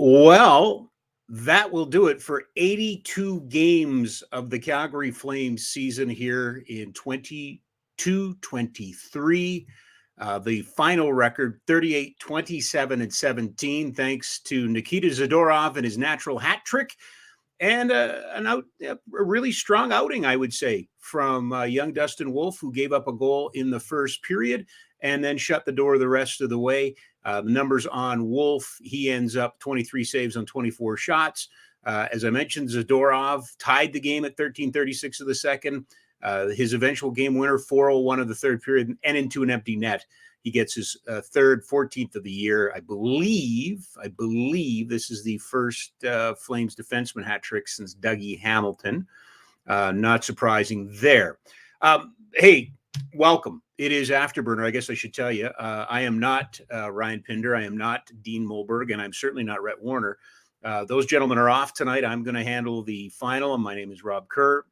Well, that will do it for 82 games of the Calgary Flames season here in 22-23. The final record, 38, 27, and 17, thanks to Nikita Zadorov and his natural hat trick. And a really strong outing, I would say, from young Dustin Wolf, who gave up a goal in the first period and then shut the door the rest of the way. The numbers on Wolf, he ends up 23 saves on 24 shots. As I mentioned, Zadorov tied the game at 13:36 of the second. His eventual game winner, 4:01 of the third period, and into an empty net. He gets his third, 14th of the year. I believe this is the first Flames defenseman hat trick since Dougie Hamilton. Not surprising there. Hey, welcome. It is Afterburner. I guess I should tell you. I am not Ryan Pinder. I am not Dean Mulberg, and I'm certainly not Rhett Warner. Those gentlemen are off tonight. I'm going to handle the final. My name is Rob Kerr.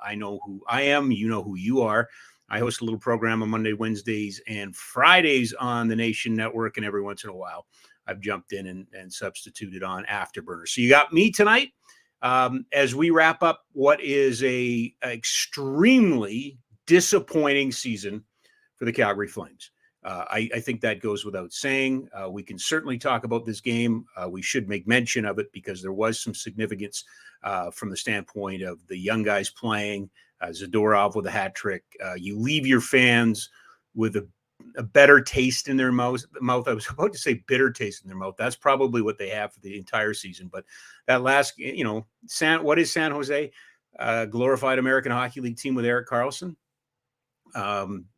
I know who I am. You know who you are. I host a little program on Monday, Wednesdays, and Fridays on the Nation Network, and every once in a while I've jumped in and substituted on Afterburner. So you got me tonight as we wrap up what is a extremely disappointing season for the Calgary Flames. I think that goes without saying. We can certainly talk about this game. We should make mention of it because there was some significance from the standpoint of the young guys playing. Zadorov with a hat trick. You leave your fans with a better taste in their mouth. I was about to say bitter taste in their mouth. That's probably what they have for the entire season. But that last, what is San Jose? Glorified American Hockey League team with Erik Karlsson.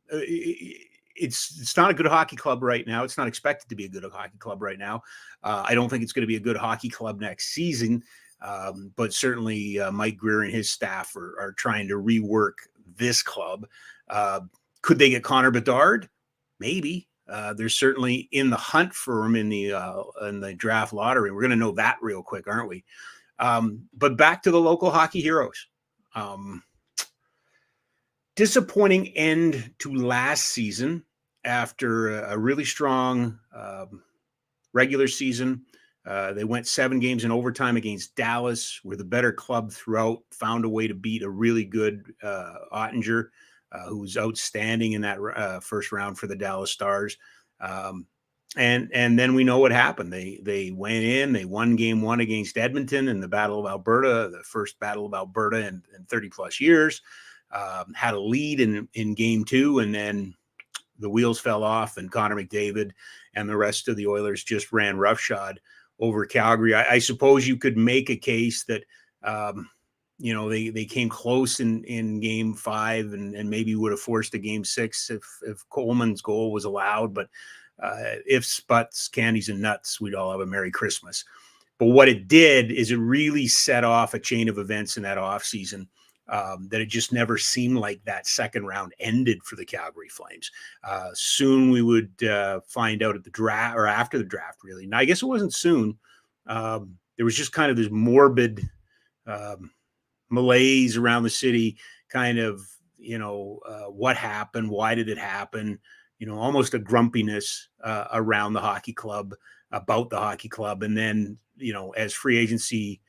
It's not a good hockey club right now. It's not expected to be a good hockey club right now. I don't think it's going to be a good hockey club next season. But certainly Mike Greer and his staff are trying to rework this club. Could they get Connor Bedard? Maybe. They're certainly in the hunt for him in the draft lottery. We're going to know that real quick, aren't we? But back to the local hockey heroes. Disappointing end to last season after a really strong regular season. They went 7 games in overtime against Dallas, were the better club throughout, found a way to beat a really good Ottinger, who was outstanding in that first round for the Dallas Stars. And then we know what happened. They went in, they won game 1 against Edmonton in the Battle of Alberta, the first Battle of Alberta in 30 plus years, had a lead in game 2, and then the wheels fell off and Connor McDavid and the rest of the Oilers just ran roughshod over Calgary. I suppose you could make a case that, they came close in game 5 and maybe would have forced a game 6 if Coleman's goal was allowed. But ifs, buts, candies, and nuts, we'd all have a Merry Christmas. But what it did is it really set off a chain of events in that offseason that it just never seemed like that second round ended for the Calgary Flames. Soon we would find out at the draft, or after the draft, really. And I guess it wasn't soon. There was just kind of this morbid malaise around the city, kind of, what happened? Why did it happen? Almost a grumpiness around the hockey club, about the hockey club. And then, as free agency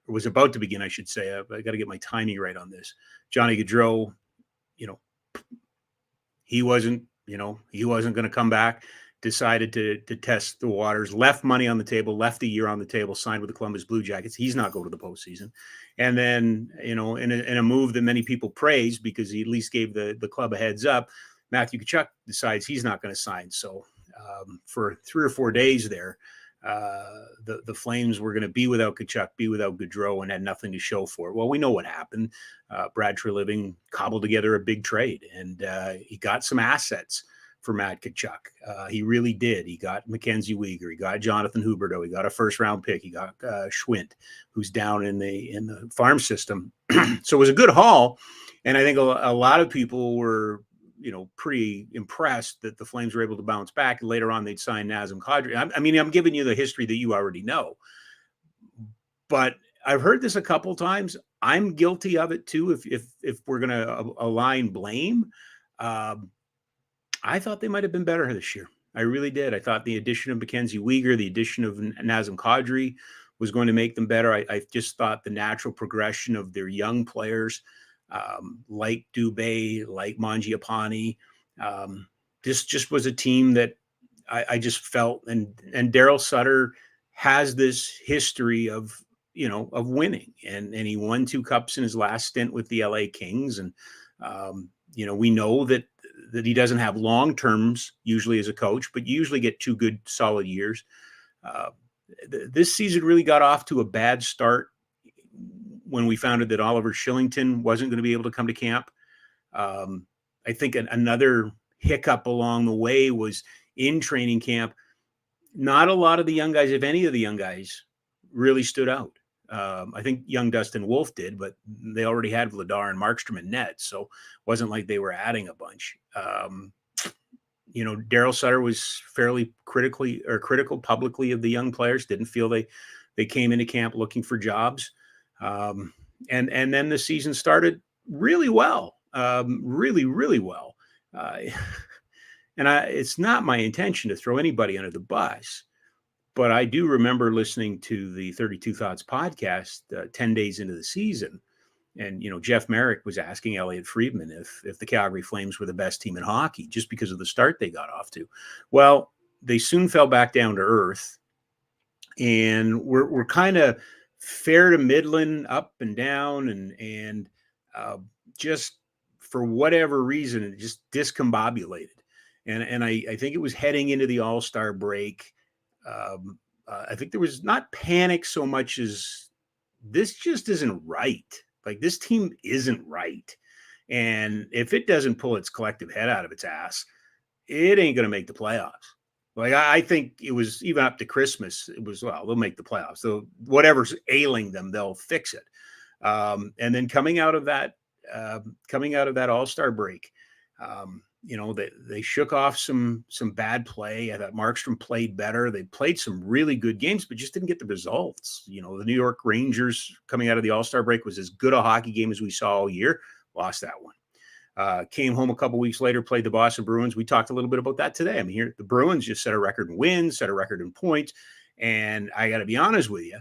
was about to begin, I should say. I got to get my timing right on this. Johnny Gaudreau, he wasn't going to come back, decided to test the waters, left money on the table, left a year on the table, signed with the Columbus Blue Jackets. He's not going to the postseason. And then, in a move that many people praise because he at least gave the club a heads up, Matthew Tkachuk decides he's not going to sign. So for 3 or 4 days there, the Flames were going to be without Tkachuk, be without Gaudreau, and had nothing to show for it. Well, we know what happened. Brad Treliving cobbled together a big trade, and he got some assets for Matt Tkachuk. He really did. He got Mackenzie Weegar. He got Jonathan Huberdeau. He got a first-round pick. He got Schwint, who's down in the farm system. So it was a good haul, and I think a lot of people were pretty impressed that the Flames were able to bounce back. And later on, they'd sign Nazem Kadri. I'm giving you the history that you already know. But I've heard this a couple times. I'm guilty of it too. If we're going to align blame, I thought they might have been better this year. I really did. I thought the addition of Mackenzie Weegar, the addition of Nazem Kadri was going to make them better. I just thought the natural progression of their young players, like Dubé, like Mangiapane, this just was a team that I just felt, and Daryl Sutter has this history of winning, and he won 2 cups in his last stint with the LA Kings, and we know that he doesn't have long terms usually as a coach, but you usually get 2 good solid years. This season really got off to a bad start when we found out that Oliver Shillington wasn't going to be able to come to camp. I think another hiccup along the way was in training camp. Not a lot of the young guys, if any of the young guys, really stood out. I think young Dustin Wolf did, but they already had Vladar and Markstrom and net, so it wasn't like they were adding a bunch. Daryl Sutter was fairly critical publicly of the young players. Didn't feel they came into camp looking for jobs, and then the season started really well, really well. And it's not my intention to throw anybody under the bus, but I do remember listening to the 32 Thoughts podcast 10 days into the season. And, Jeff Merrick was asking Elliot Friedman if the Calgary Flames were the best team in hockey just because of the start they got off to. Well, they soon fell back down to earth, and we're kind of fair to Midland, up and down, and just for whatever reason, it just discombobulated. And I think it was heading into the All-Star break. I think there was not panic so much as this just isn't right. Like, this team isn't right. And if it doesn't pull its collective head out of its ass, it ain't going to make the playoffs. Like, I think it was even up to Christmas. It was, well, they'll make the playoffs. So whatever's ailing them, they'll fix it. And then coming out of that All-Star break, they shook off some bad play. I thought Markstrom played better. They played some really good games, but just didn't get the results. The New York Rangers coming out of the All-Star break was as good a hockey game as we saw all year. Lost that one. Came home a couple weeks later, played the Boston Bruins. We talked a little bit about that today. I mean, here the Bruins just set a record in wins, set a record in points, and I got to be honest with you,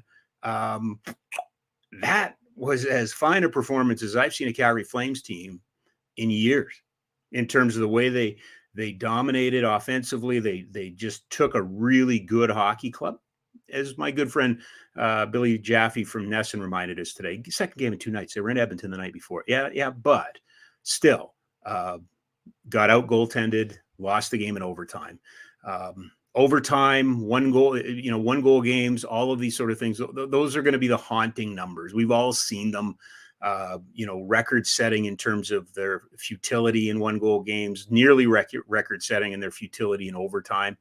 that was as fine a performance as I've seen a Calgary Flames team in years. In terms of the way they dominated offensively, they just took a really good hockey club. As my good friend Billy Jaffe from Nesson reminded us today, second game in 2 nights. They were in Edmonton the night before. Yeah, but still got out goaltended, lost the game in overtime. Overtime, 1 goal, 1 goal games, all of these sort of things. Those are going to be the haunting numbers. We've all seen them. Record setting in terms of their futility in 1 goal games, nearly record setting in their futility in overtime.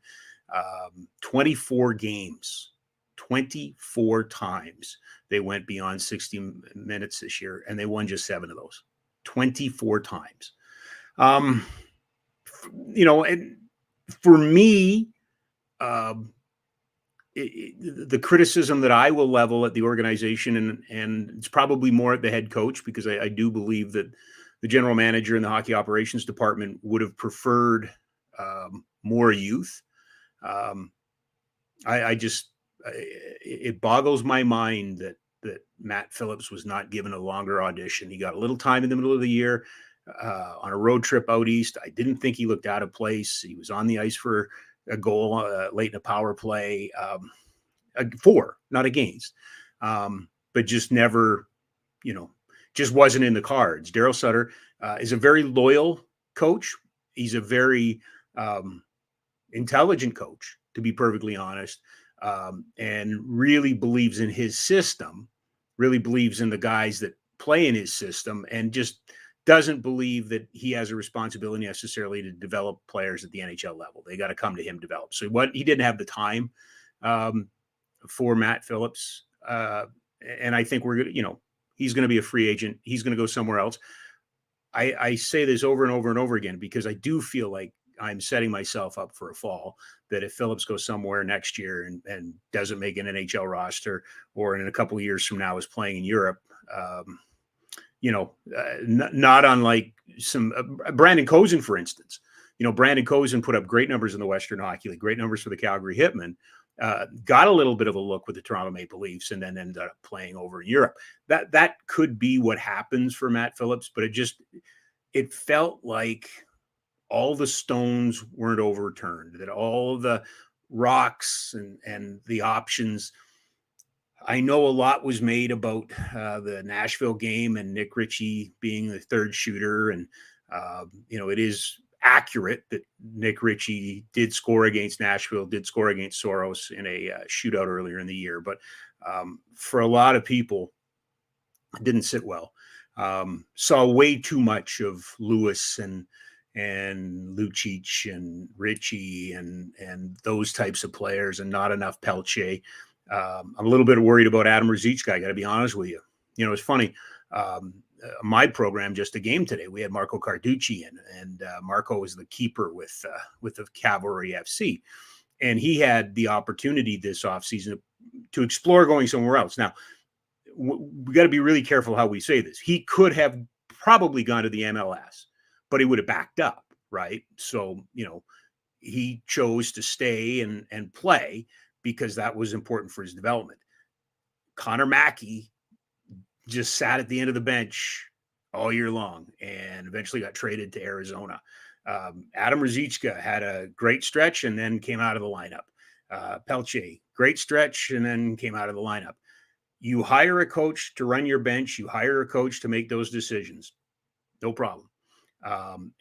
24 games, 24 times they went beyond 60 minutes this year, and they won just 7 of those. 24 times. And for me, the criticism that I will level at the organization, and it's probably more at the head coach, because I do believe that the general manager and the hockey operations department would have preferred more youth. It boggles my mind that Matt Phillips was not given a longer audition. He got a little time in the middle of the year on a road trip out east. I didn't think he looked out of place. He was on the ice for a goal late in a power play, for, not against, but just never, just wasn't in the cards. Daryl Sutter is a very loyal coach. He's a very intelligent coach, to be perfectly honest, and really believes in his system, really believes in the guys that play in his system, and just doesn't believe that he has a responsibility necessarily to develop players at the NHL level. They got to come to him to develop. So he didn't have the time for Matt Phillips. And I think he's going to be a free agent. He's going to go somewhere else. I say this over and over and over again, because I do feel like I'm setting myself up for a fall, that if Phillips goes somewhere next year and doesn't make an NHL roster, or in a couple of years from now is playing in Europe, not unlike some Brandon Kozin, for instance. Brandon Cozen put up great numbers in the Western Hockey League, great numbers for the Calgary Hitmen. Got a little bit of a look with the Toronto Maple Leafs, and then ended up playing over in Europe. That could be what happens for Matt Phillips, but it felt like all the stones weren't overturned, that all the rocks and the options. I know a lot was made about the Nashville game and Nick Ritchie being the third shooter. And, it is accurate that Nick Ritchie did score against Nashville, did score against Soros in a shootout earlier in the year. But for a lot of people, it didn't sit well. Saw way too much of Lewis and Lucic and Ritchie and those types of players, and not enough Pelche. I'm a little bit worried about Adam Ruzicka. I got to be honest with you. It's funny. My program, just a game today, we had Marco Carducci in, and Marco was the keeper with the Cavalry FC, and he had the opportunity this offseason to explore going somewhere else. Now, we got to be really careful how we say this. He could have probably gone to the MLS, but he would have backed up, right? So, he chose to stay and play because that was important for his development. Connor Mackey just sat at the end of the bench all year long and eventually got traded to Arizona. Adam Ruzicka had a great stretch and then came out of the lineup. Pelche, great stretch and then came out of the lineup. You hire a coach to run your bench. You hire a coach to make those decisions. No problem.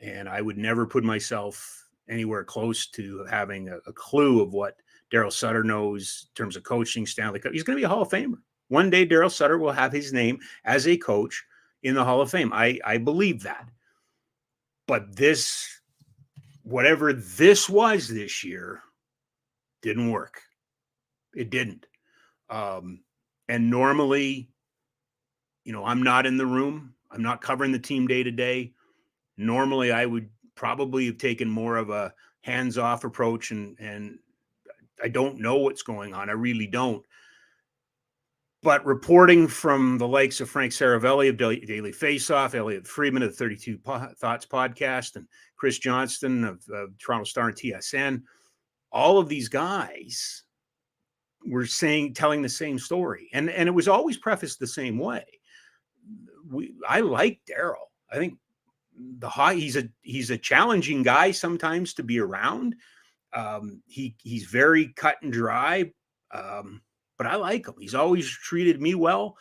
And I would never put myself anywhere close to having a clue of what Daryl Sutter knows in terms of coaching. Stanley Cup. He's going to be a Hall of Famer. One day, Daryl Sutter will have his name as a coach in the Hall of Fame. I believe that. But whatever this was this year, didn't work. It didn't. And normally, I'm not in the room. I'm not covering the team day to day. Normally, I would probably have taken more of a hands-off approach, and I don't know what's going on. I really don't. But reporting from the likes of Frank Saravelli of Daily Faceoff, Elliot Friedman of the 32 Thoughts podcast, and Chris Johnston of Toronto Star and TSN, all of these guys were telling the same story. And it was always prefaced the same way. I like Daryl. I think he's a challenging guy sometimes to be around. He's very cut and dry, but I like him. He's always treated me well.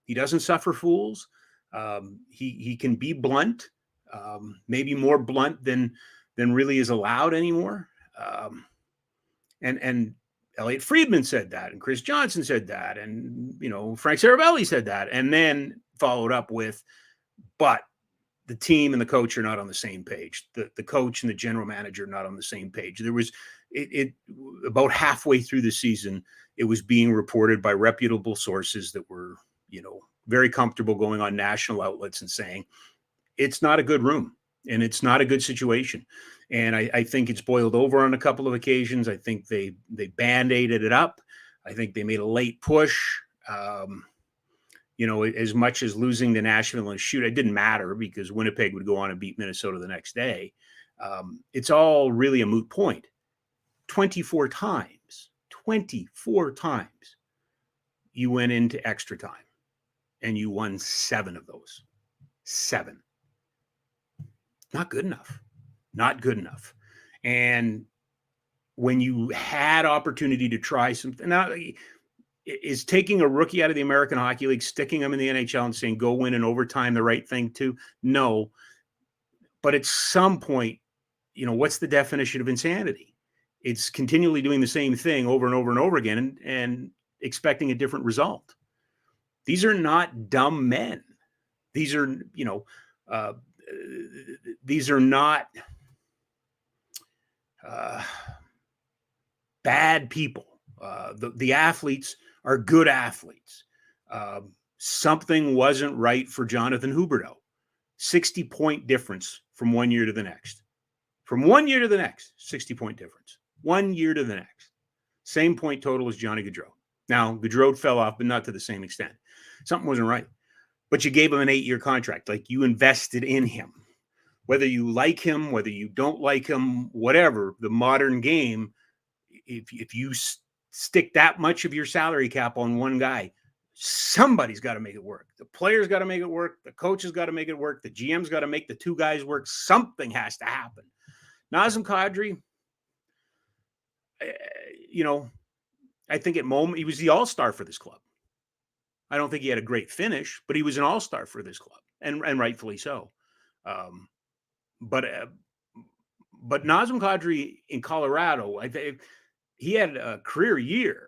He doesn't suffer fools. He can be blunt, maybe more blunt than really is allowed anymore. And Elliot Friedman said that, and Chris Johnson said that, and Frank Saravelli said that, and then followed up with, but the team and the coach are not on the same page. The coach and the general manager are not on the same page. There was it about halfway through the season, it was being reported by reputable sources that were, very comfortable going on national outlets and saying it's not a good room and it's not a good situation. And I think it's boiled over on a couple of occasions. I think they band-aided it up. I think they made a late push. As much as losing to Nashville in a shoot, it didn't matter because Winnipeg would go on and beat Minnesota the next day. It's all really a moot point. 24 times you went into extra time and you won 7 of those. 7. Not good enough. Not good enough. And when you had opportunity to try something, now is taking a rookie out of the American Hockey League, sticking him in the NHL and saying, go win in overtime, the right thing too? No. But at some point, what's the definition of insanity? It's continually doing the same thing over and over and over again and expecting a different result. These are not dumb men. These are, these are not bad people. The athletes are good athletes. Something wasn't right for Jonathan Huberdeau. 60-point difference from one year to the next. From 1 year to the next, 60-point difference. 1 year to the next. Same point total as Johnny Gaudreau. Now, Gaudreau fell off, but not to the same extent. Something wasn't right. But you gave him an 8-year contract. Like, you invested in him. whether you like him, whether you don't like him, whatever, the modern game, if you stick that much of your salary cap on one guy, somebody's got to make it work. The players got to make it work. The coaches got to make it work. The GM's got to make the two guys work. Something has to happen. Nazem Kadri, I think at moment he was the all-star for this club. I don't think he had a great finish, but he was an all-star for this club, and rightfully so. But Nazem Kadri in Colorado, he had a career year,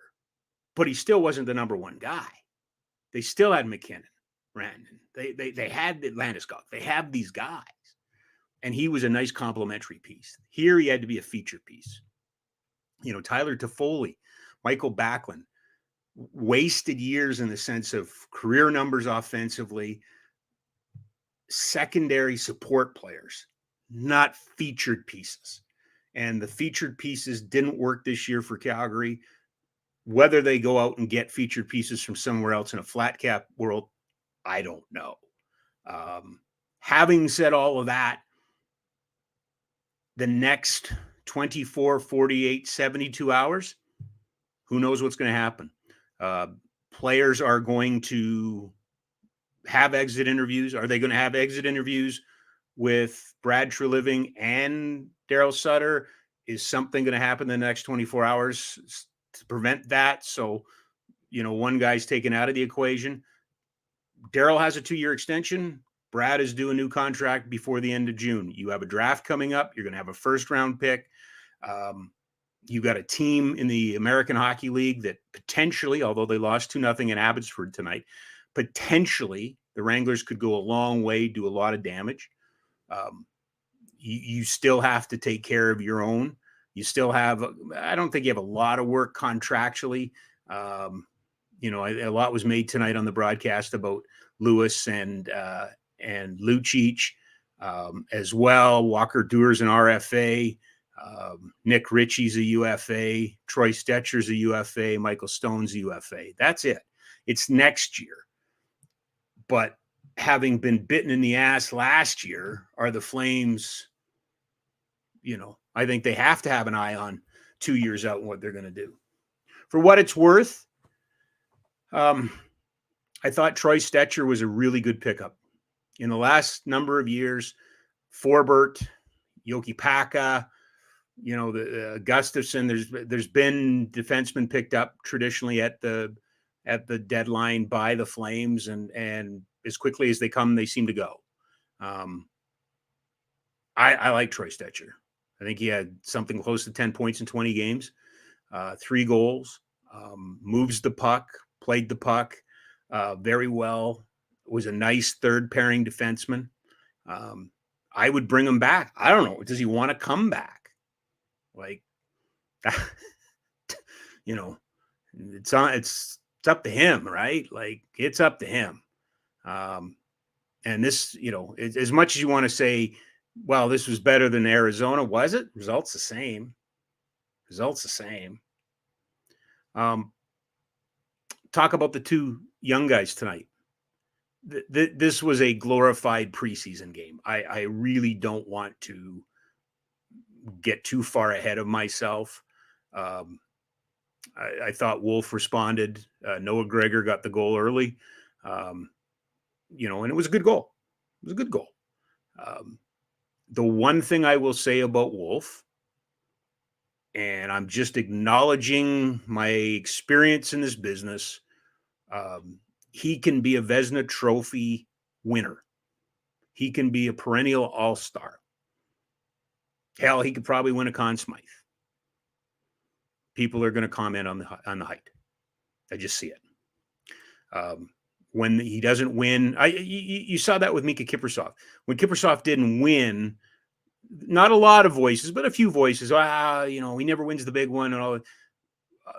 but he still wasn't the number one guy. They still had McKinnon, Randon. They had Landeskog. They have these guys, and he was a nice complementary piece. Here he had to be a feature piece. Tyler Toffoli, Michael Backlund, wasted years in the sense of career numbers offensively, secondary support players, not featured pieces. And the featured pieces didn't work this year for Calgary. Whether they go out and get featured pieces from somewhere else in a flat cap world, I don't know. Having said all of that, the next 24, 48, 72 hours, who knows what's going to happen? Players are going to have exit interviews. Are they going to have exit interviews with Brad Treliving and Daryl Sutter? Is something going to happen in the next 24 hours to prevent that? So, one guy's taken out of the equation. Daryl has a 2-year extension. Brad is due a new contract before the end of June. You have a draft coming up. You're going to have a first-round pick. You've got a team in the American Hockey League that potentially, although they lost 2-0 in Abbotsford tonight, potentially the Wranglers could go a long way, do a lot of damage. You still have to take care of your own. You still have, I don't think you have a lot of work contractually. A lot was made tonight on the broadcast about Lewis and Lucic as well. Walker Duer's an RFA. Nick Ritchie's a UFA. Troy Stetcher's a UFA. Michael Stone's a UFA. That's it. It's next year. But having been bitten in the ass last year, are the Flames, I think they have to have an eye on 2 years out and what they're going to do. For what it's worth, I thought Troy Stetcher was a really good pickup. In the last number of years, Forbert, Yoki Paka, the Gustafson, there's been defensemen picked up traditionally at the deadline by the Flames, and as quickly as they come, they seem to go. I like Troy Stetcher. I think he had something close to 10 points in 20 games, 3 goals, moves the puck, played the puck very well, was a nice third pairing defenseman. I would bring him back. I don't know. Does he want to come back? It's up to him, right? It's up to him. And this, as much as you want to say, well, this was better than Arizona, was it? Results the same. Talk about the 2 young guys tonight. This was a glorified preseason game. I really don't want to get too far ahead of myself. I thought Wolf responded. Noah Gregor got the goal early, and it was a good goal. The one thing I will say about Wolf, and I'm just acknowledging my experience in this business, he can be a Vezina Trophy winner. He can be a perennial all-star. Hell, he could probably win a Conn Smythe. People are going to comment on the height. I just see it. When he doesn't win, you saw that with Mika Kiprusoff. When Kiprusoff didn't win, not a lot of voices, but a few voices. He never wins the big one and all.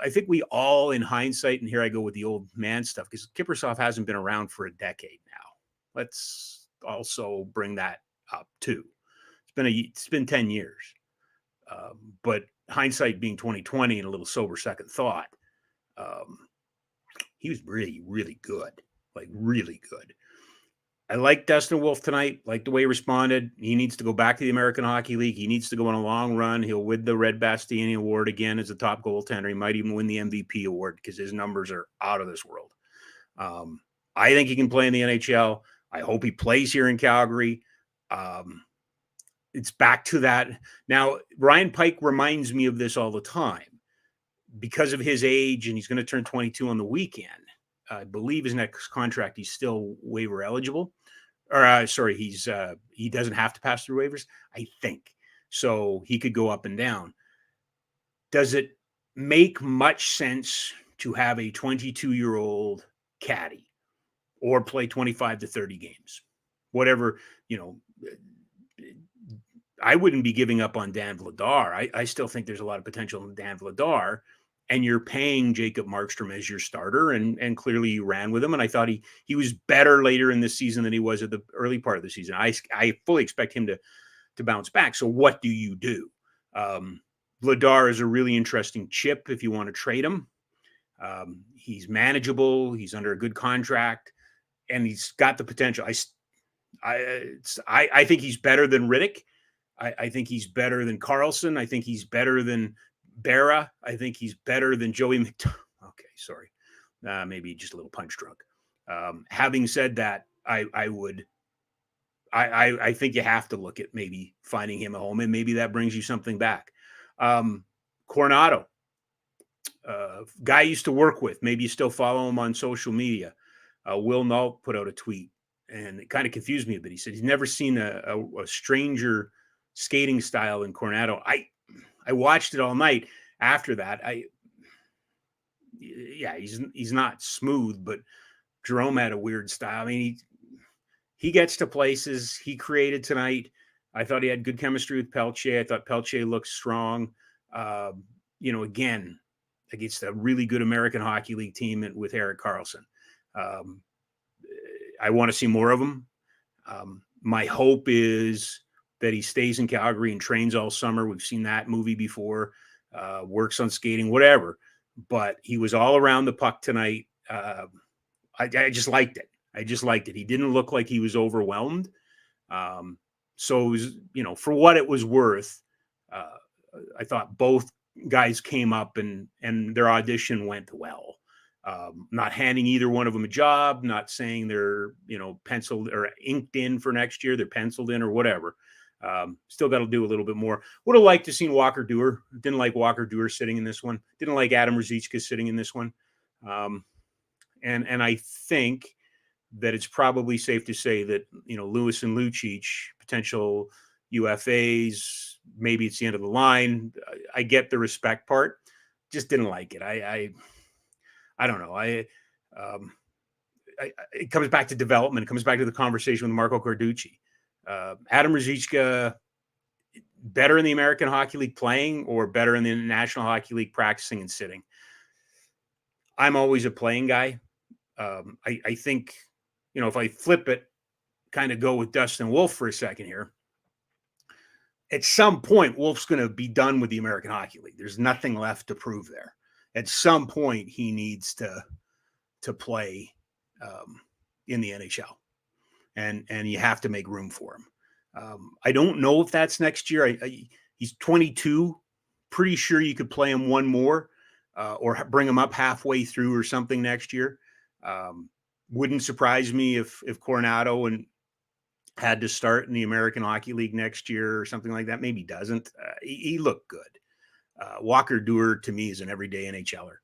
I think we all, in hindsight, and here I go with the old man stuff, because Kiprusoff hasn't been around for a decade now. Let's also bring that up too. It's been 10 years, but hindsight being 2020 and a little sober second thought, he was really, really good, really good. I like Dustin Wolf tonight, like the way he responded. He needs to go back to the American Hockey League. He needs to go on a long run. He'll win the Red Bastiani Award again as a top goaltender. He might even win the MVP award because his numbers are out of this world. I think he can play in the NHL. I hope he plays here in Calgary. It's back to that. Now, Ryan Pike reminds me of this all the time because of his age, and he's going to turn 22 on the weekend. I believe his next contract, he's still waiver eligible. Or sorry, he doesn't have to pass through waivers, I think. So he could go up and down. Does it make much sense to have a 22-year-old caddy or play 25 to 30 games? Whatever, I wouldn't be giving up on Dan Vladar. I still think there's a lot of potential in Dan Vladar. And you're paying Jacob Markstrom as your starter, and clearly you ran with him. And I thought he was better later in the season than he was at the early part of the season. I fully expect him to bounce back. So what do you do? Vladar is a really interesting chip if you want to trade him. He's manageable. He's under a good contract, and he's got the potential. I think he's better than Riddick. I think he's better than Carlson. I think he's better than Berra. I think he's better than Joey McDonald. Okay, sorry. Maybe just a little punch drunk. Having said that, I think you have to look at maybe finding him a home, and maybe that brings you something back. Coronado, guy I used to work with. Maybe you still follow him on social media. Will Nault put out a tweet, and it kind of confused me a bit. He said he's never seen a stranger skating style in Coronado. I watched it all night after that. He's not smooth, but Jerome had a weird style. I mean, he gets to places. He created tonight. I thought he had good chemistry with Pelche. I thought Pelche looked strong. Again, against a really good American Hockey League team with Erik Karlsson. I want to see more of him. My hope is that he stays in Calgary and trains all summer. We've seen that movie before, works on skating, whatever. But he was all around the puck tonight. I just liked it. He didn't look like he was overwhelmed. So it was, for what it was worth, I thought both guys came up and their audition went well. Not handing either one of them a job, not saying they're, penciled or inked in for next year. They're penciled in or whatever. Still got to do a little bit more. Would have liked to seen Walker Duehr. Didn't like Walker Duehr sitting in this one. Didn't like Adam Ruzicka sitting in this one. And I think that it's probably safe to say that, Lewis and Lucic, potential UFAs, maybe it's the end of the line. I get the respect part. Just didn't like it. I don't know. It comes back to development. It comes back to the conversation with Marco Carducci. Adam Ruzicka, better in the American Hockey League playing or better in the National Hockey League practicing and sitting? I'm always a playing guy. I think, if I flip it, kind of go with Dustin Wolf for a second here, at some point, Wolf's going to be done with the American Hockey League. There's nothing left to prove there. At some point, he needs to play in the NHL. And you have to make room for him. I don't know if that's next year. He's 22. Pretty sure you could play him one more or bring him up halfway through or something next year. Wouldn't surprise me if Coronado had to start in the American Hockey League next year or something like that. Maybe doesn't. He looked good. Walker Duehr, to me, is an everyday NHLer.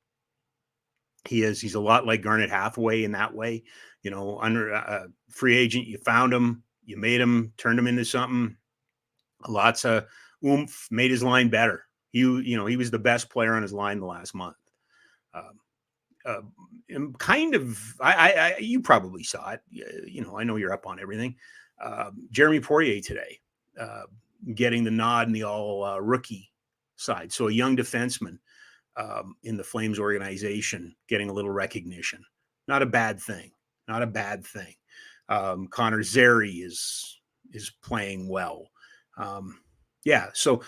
He's a lot like Garnet Hathaway in that way. Under a free agent, you found him, you made him, turned him into something. Lots of oomph, made his line better. He was the best player on his line the last month. And kind of, you probably saw it. I know you're up on everything. Jeremy Poirier today, getting the nod in the all rookie side. So a young defenseman in the Flames organization getting a little recognition. Not a bad thing. Connor Zary is playing well. So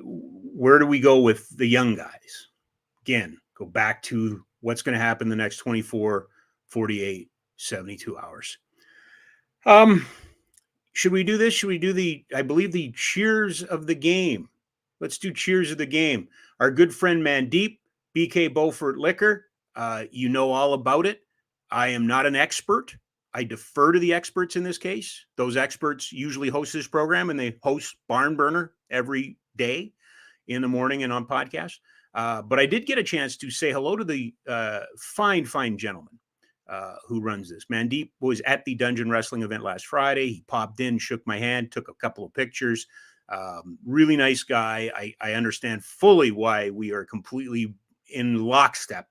where do we go with the young guys? Again, go back to what's going to happen the next 24, 48, 72 hours. Um, should we do this? Should we do I believe the cheers of the game? Let's do cheers of the game. Our good friend Mandeep, BK Bowfort Liquor. You know all about it. I am not an expert. I defer to the experts in this case. Those experts usually host this program, and they host Barn Burner every day in the morning and on podcast. But I did get a chance to say hello to the fine gentleman who runs this. Mandeep was at the Dungeon Wrestling event last Friday. He popped in, shook my hand, took a couple of pictures. Really nice guy. I understand fully why we are completely in lockstep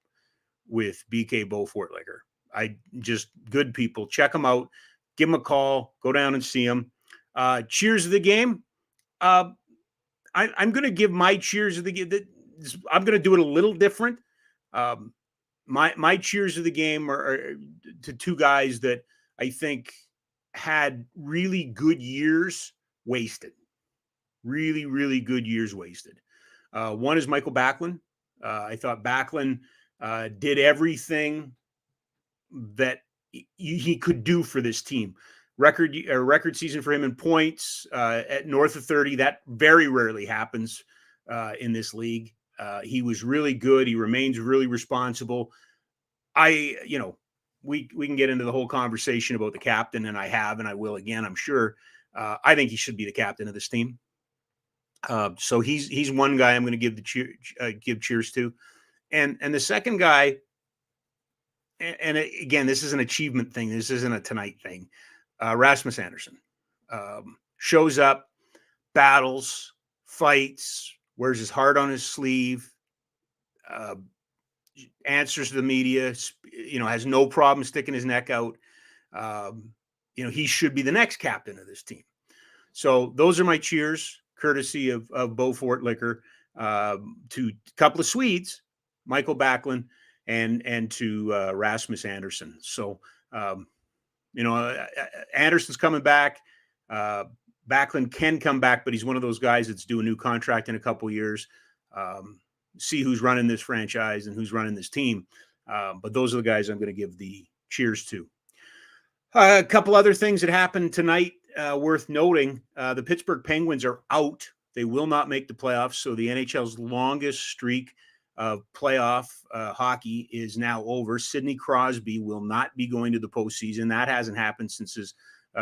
with BK Bowfort Liquor. I just good people. Check them out. Give them a call. Go down and see them. Cheers to the game. I'm going to give my cheers of the game. I'm going to do it a little different. Um, my cheers of the game are to two guys that I think had really good years wasted. Really good years wasted. One is Michael Backlund. I thought Backlund did everything that he could do for this team. Record season for him in points at north of 30. That very rarely happens in this league. He was really good. He remains really responsible. We can get into the whole conversation about the captain, and I have, and I will again, I'm sure. I think he should be the captain of this team. So he's one guy I'm going to give cheers to, and the second guy, and again, this is an achievement thing. This isn't a tonight thing. Rasmus Anderson shows up, battles, fights, wears his heart on his sleeve, answers to the media, has no problem sticking his neck out. He should be the next captain of this team. So those are my cheers, courtesy of Bowfort Liquor, to a couple of Swedes, Michael Backlund and to Rasmus Anderson. So, Anderson's coming back. Backlund can come back, but he's one of those guys that's due a new contract in a couple of years. See who's running this franchise and who's running this team. But those are the guys I'm going to give the cheers to. A couple other things that happened tonight worth noting. The Pittsburgh Penguins are out. They will not make the playoffs. So the NHL's longest streak of playoff hockey is now over. Sidney Crosby will not be going to the postseason. That hasn't happened since his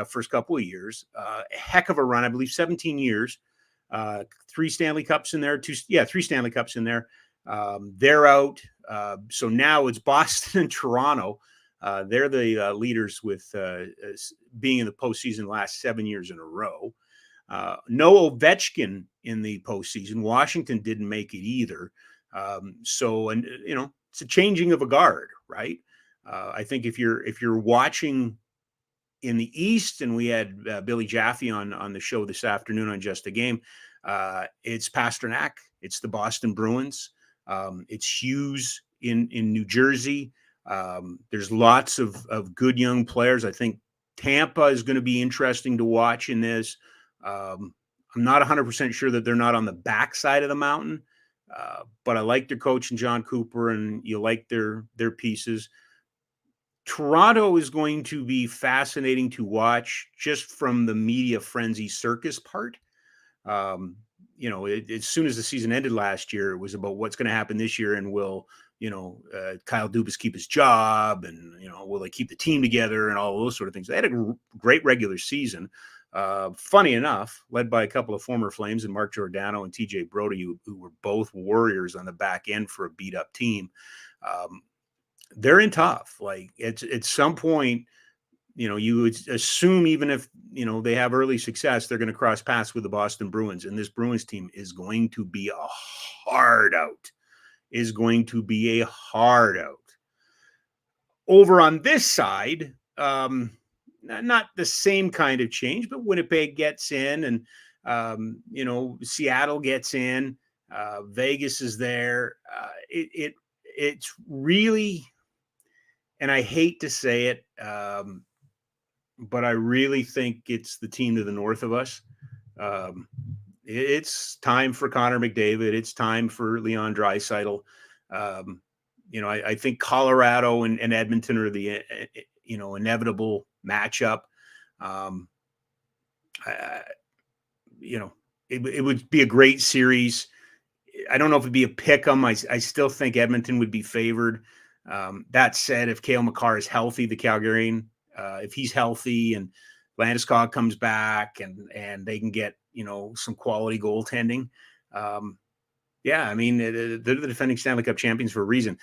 first couple of years. A heck of a run, I believe 17 years. 3 Stanley Cups in there. 3 Stanley Cups in there. They're out. So now it's Boston and Toronto. They're the leaders with being in the postseason the last 7 years in a row. No Ovechkin in the postseason. Washington didn't make it either. It's a changing of a guard, right? I think if you're watching in the East, and we had Billy Jaffe on the show this afternoon on Just a Game, it's Pasternak, it's the Boston Bruins, it's Hughes in New Jersey. There's lots of good young players. I think Tampa is going to be interesting to watch in this. I'm not 100% sure that they're not on the backside of the mountain, but I like their coach and John Cooper, and you like their pieces. Toronto is going to be fascinating to watch just from the media frenzy circus part. As soon as the season ended last year, it was about what's going to happen this year, and will Kyle Dubas keep his job, and will they keep the team together, and all those sort of things. They had a great regular season. Funny enough, led by a couple of former Flames and Mark Giordano and TJ Brody, who were both warriors on the back end for a beat up team. They're in tough. Like at some point, you would assume, even if, they have early success, they're going to cross paths with the Boston Bruins. And this Bruins team is going to be a hard out. Over on this side, not the same kind of change, but Winnipeg gets in, and, Seattle gets in. Vegas is there. It's really, and I hate to say it, but I really think it's the team to the north of us. It's time for Connor McDavid. It's time for Leon Draisaitl. I think Colorado and Edmonton are the inevitable matchup. Um, I, it would be a great series. I don't know if it'd be a pick 'em. I still think Edmonton would be favored. That said, if Cale Makar is healthy, the Calgarian, if he's healthy and Landeskog comes back and they can get, some quality goaltending. Yeah, I mean, they're the defending Stanley Cup champions for a reason.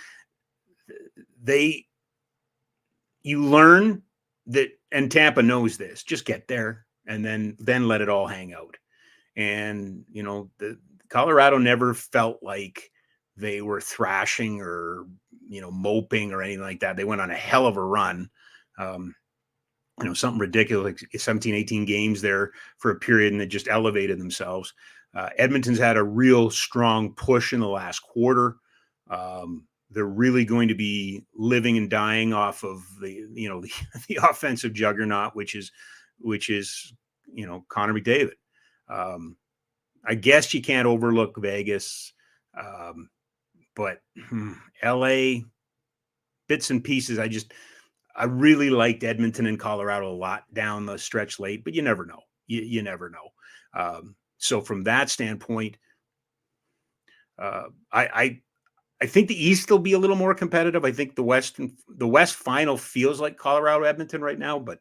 You learn that, and Tampa knows this, just get there and then let it all hang out. And, the Colorado never felt like they were thrashing or, moping or anything like that. They went on a hell of a run. Something ridiculous, like 17, 18 games there for a period, and they just elevated themselves. Edmonton's had a real strong push in the last quarter. They're really going to be living and dying off of the offensive juggernaut, which is Connor McDavid. I guess you can't overlook Vegas, but LA, bits and pieces. I really liked Edmonton and Colorado a lot down the stretch late, but you never know. You never know. So from that standpoint, I think the East will be a little more competitive. I think the West final feels like Colorado Edmonton right now, but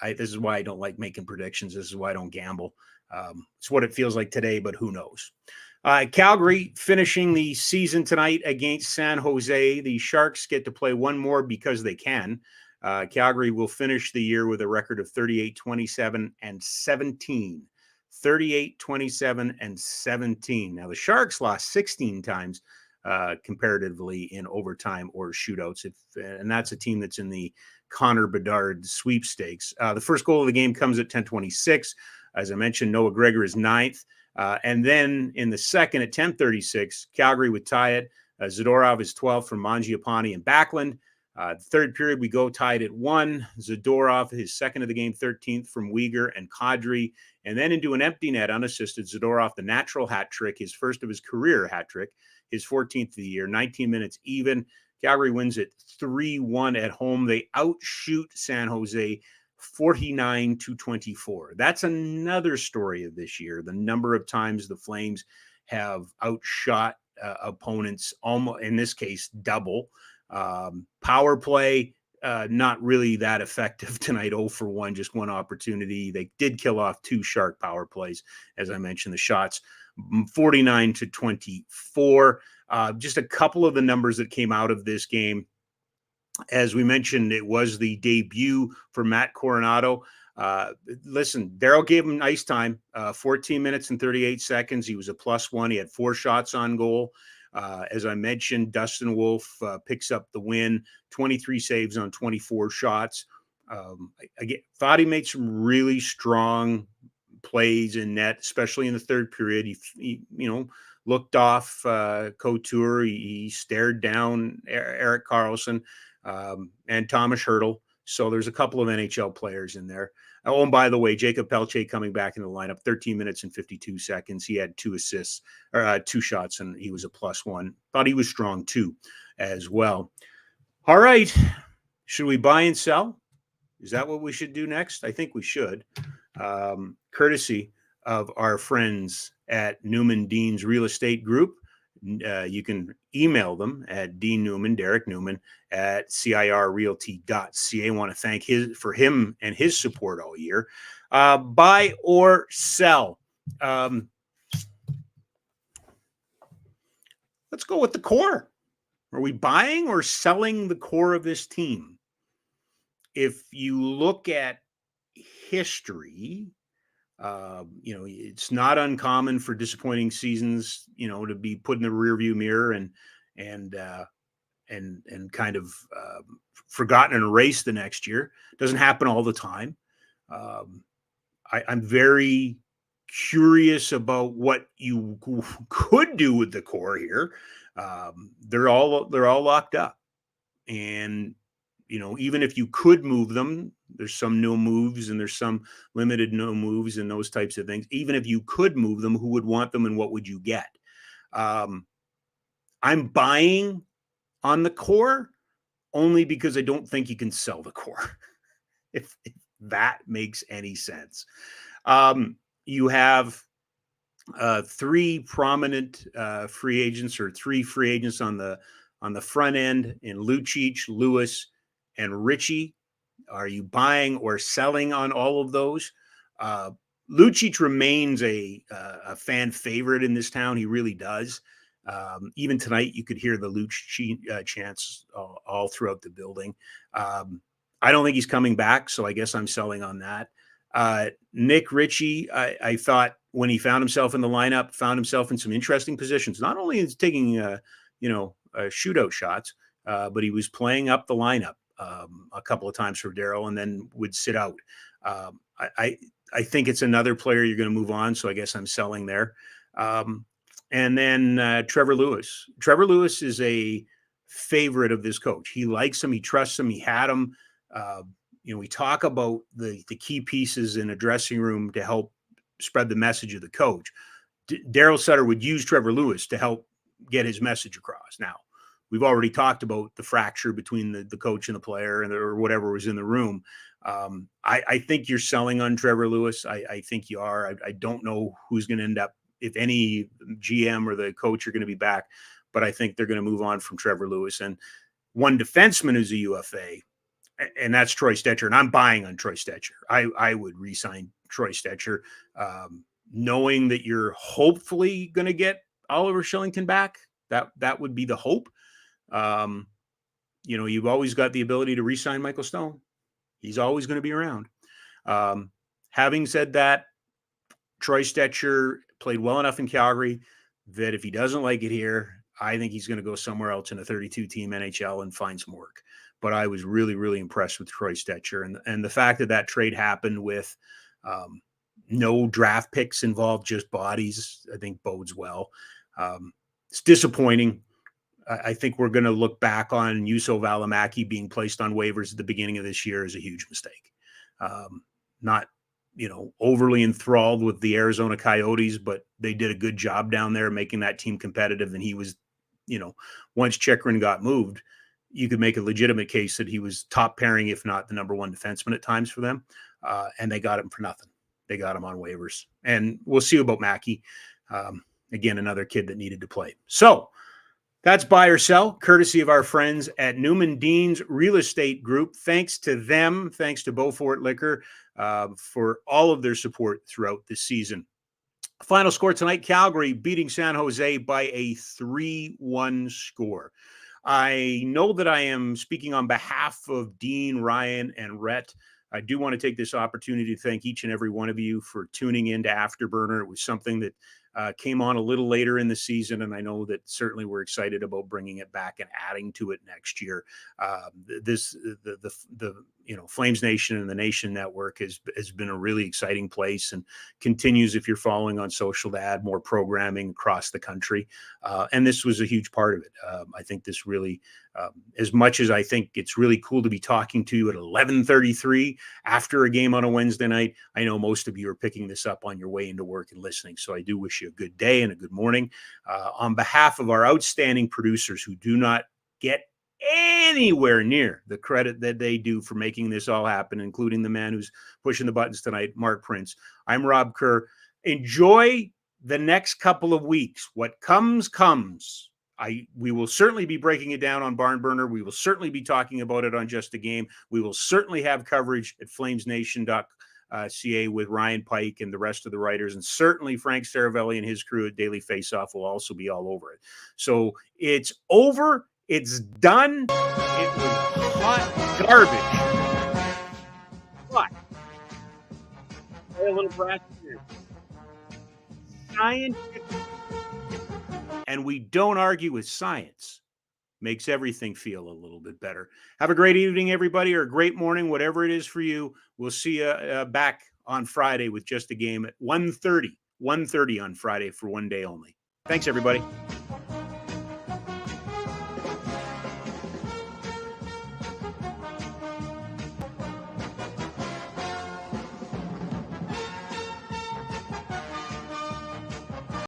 this is why I don't like making predictions. This is why I don't gamble. It's what it feels like today, but who knows? Calgary finishing the season tonight against San Jose. The Sharks get to play one more because they can. Calgary will finish the year with a record of 38, 27, and 17. 38, 27, and 17. Now, the Sharks lost 16 times comparatively in overtime or shootouts, and that's a team that's in the Connor Bedard sweepstakes. The first goal of the game comes at 10:26. As I mentioned, Noah Gregor is ninth. And then in the second at 10:36, Calgary would tie it. Zadorov is 12th from Mangiapane and Backlund. Third period, we go tied at 1. Zadorov, his second of the game, 13th from Uyghur and Kadri. And then into an empty net, unassisted, Zadorov, the natural hat trick, his first of his career hat trick, his 14th of the year, 19 minutes even. Calgary wins it 3-1 at home. They outshoot San Jose 49-24. That's another story of this year. The number of times the Flames have outshot opponents, almost in this case double. Power play, not really that effective tonight. 0 for 1, just one opportunity. They did kill off 2 Shark power plays, as I mentioned. The shots 49-24. Just a couple of the numbers that came out of this game. As we mentioned, it was the debut for Matt Coronado. Listen, Darryl gave him nice time, 14 minutes and 38 seconds. He was a +1. He had 4 shots on goal. As I mentioned, Dustin Wolf picks up the win, 23 saves on 24 shots. I thought he made some really strong plays in net, especially in the third period. He looked off Couture. He stared down Erik Karlsson. And Thomas Hertl. So there's a couple of NHL players in there. Oh, and by the way, Jacob Pelche coming back in the lineup, 13 minutes and 52 seconds. He had 2 assists, or 2 shots, and he was a +1. Thought he was strong too, as well. All right. Should we buy and sell? Is that what we should do next? I think we should. Courtesy of our friends at Newman Dean's Real Estate Group. You can email them at Dean Newman, Derrick Newman, at cirrealty.ca. I want to thank for him and his support all year. Buy or sell. Let's go with the core. Are we buying or selling the core of this team? If you look at history, it's not uncommon for disappointing seasons, to be put in the rearview mirror and kind of forgotten and erased the next year. Doesn't happen all the time. I'm very curious about what you could do with the core here. They're all locked up, and even if you could move them, there's some no moves and there's some limited no moves and those types of things. Even if you could move them, who would want them and what would you get? I'm buying on the core only because I don't think you can sell the core. If that makes any sense. You have three prominent free agents, or three free agents on the front end in Lucic, Lewis, and Richie. Are you buying or selling on all of those? Lucic remains a fan favorite in this town. He really does. Even tonight, you could hear the Lucic chants all throughout the building. I don't think he's coming back, so I guess I'm selling on that. Nick Ritchie, I thought when he found himself in the lineup, found himself in some interesting positions. Not only is taking, shootout shots, but he was playing up the lineup a couple of times for Darryl, and then would sit out. I think it's another player you're going to move on, so I guess I'm selling there. And then Trevor Lewis. Trevor Lewis is a favorite of this coach. He likes him. He trusts him. He had him. We talk about the key pieces in a dressing room to help spread the message of the coach. Darryl Sutter would use Trevor Lewis to help get his message across. Now, we've already talked about the fracture between the coach and the player, or whatever was in the room. I think you're selling on Trevor Lewis. I think you are. I don't know who's going to end up, if any GM or the coach are going to be back, but I think they're going to move on from Trevor Lewis. And one defenseman who's a UFA, and that's Troy Stecher. And I'm buying on Troy Stecher. I would re-sign Troy Stecher, knowing that you're hopefully going to get Oliver Shillington back. That would be the hope. You've always got the ability to re-sign Michael Stone. He's always going to be around. Having said that, Troy Stecher played well enough in Calgary that if he doesn't like it here, I think he's going to go somewhere else in a 32-team NHL and find some work. But I was really, really impressed with Troy Stecher. And the fact that trade happened with no draft picks involved, just bodies, I think bodes well. It's disappointing. I think we're going to look back on Juuso Välimäki being placed on waivers at the beginning of this year as a huge mistake. Not, overly enthralled with the Arizona Coyotes, but they did a good job down there making that team competitive. And he was, once Chychrun got moved, you could make a legitimate case that he was top pairing, if not the number one defenseman at times for them. And they got him for nothing. They got him on waivers. And we'll see about Mackey. Again, another kid that needed to play. So that's buy or sell, courtesy of our friends at Newman Dean's Real Estate Group. Thanks to them. Thanks to Bowfort Liquor for all of their support throughout this season. Final score tonight, Calgary beating San Jose by a 3-1 score. I know that I am speaking on behalf of Dean, Ryan, and Rhett. I do want to take this opportunity to thank each and every one of you for tuning in to Afterburner. It was something that came on a little later in the season, and I know that certainly we're excited about bringing it back and adding to it next year. Flames Nation and the Nation Network has been a really exciting place, and continues, if you're following on social, to add more programming across the country. And this was a huge part of it. I think this really, as much as I think it's really cool to be talking to you at 11:33 after a game on a Wednesday night, I know most of you are picking this up on your way into work and listening. So I do wish you a good day and a good morning. On behalf of our outstanding producers who do not get anywhere near the credit that they do for making this all happen, including the man who's pushing the buttons tonight, Mark Prince. I'm Rob Kerr. Enjoy the next couple of weeks. What comes. We will certainly be breaking it down on Barn Burner. We will certainly be talking about it on Just a Game. We will certainly have coverage at FlamesNation.ca with Ryan Pike and the rest of the writers. And certainly Frank Saravelli and his crew at Daily Faceoff will also be all over it. So it's over. It's done. It was hot garbage. But a little brass here. Scientific, and we don't argue with science, makes everything feel a little bit better. Have a great evening, everybody, or a great morning, whatever it is for you. We'll see you back on Friday with Just a Game at 1:30 on Friday for one day only. Thanks, everybody.